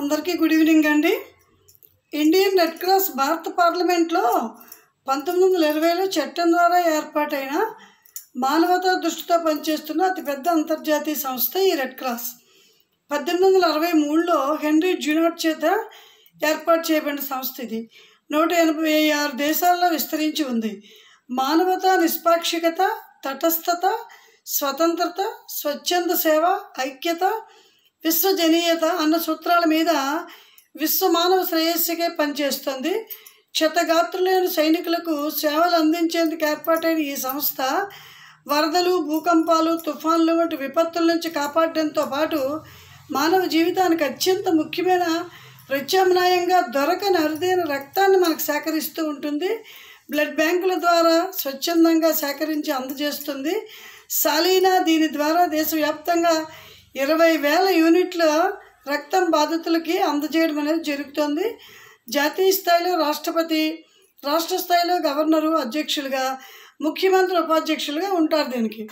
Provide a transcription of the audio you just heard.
అందరికీ good evening అండి. Indian red cross భారత పార్లమెంట్లో 1920లో చట్టం ద్వారా ఏర్పాటైన మానవతా దృష్టితో పనిచేస్తున్న అతిపెద్ద అంతర్జాతీయ సంస్థ ఈ రెడ్ క్రాస్. 1863లో హెన్రీ డ్యూనార్ట్ చేత ఏర్పాటు చేయబడిన సంస్థ ఇది. 186 దేశాల్లో విస్తరించి ఉంది. మానవత, నిష్పాక్షికత, తటస్థత, స్వతంత్రత, స్వచ్ఛంద సేవ, ఐక్యత, విశ్వజనీయత అన్న సూత్రాల మీద విశ్వ మానవ శ్రేయస్సుకే పనిచేస్తుంది. క్షతగాత్రులైన సైనికులకు సేవలు అందించేందుకు ఏర్పాటైన ఈ సంస్థ వరదలు, భూకంపాలు, తుఫాన్లు వంటి విపత్తుల నుంచి కాపాడడంతో పాటు మానవ జీవితానికి అత్యంత ముఖ్యమైన ప్రత్యామ్నాయంగా దొరకని అరుదైన రక్తాన్ని మనకు సేకరిస్తూ ఉంటుంది. బ్లడ్ బ్యాంకుల ద్వారా స్వచ్ఛందంగా సేకరించి అందజేస్తుంది. సాలీనా దీని ద్వారా దేశవ్యాప్తంగా 20,000 యూనిట్ల రక్తం బాధితులకి అందజేయడం అనేది జరుగుతుంది. జాతీయ స్థాయిలో రాష్ట్రపతి, రాష్ట్ర స్థాయిలో గవర్నరు అధ్యక్షులుగా, ముఖ్యమంత్రి ఉపాధ్యక్షులుగా ఉంటారు దీనికి.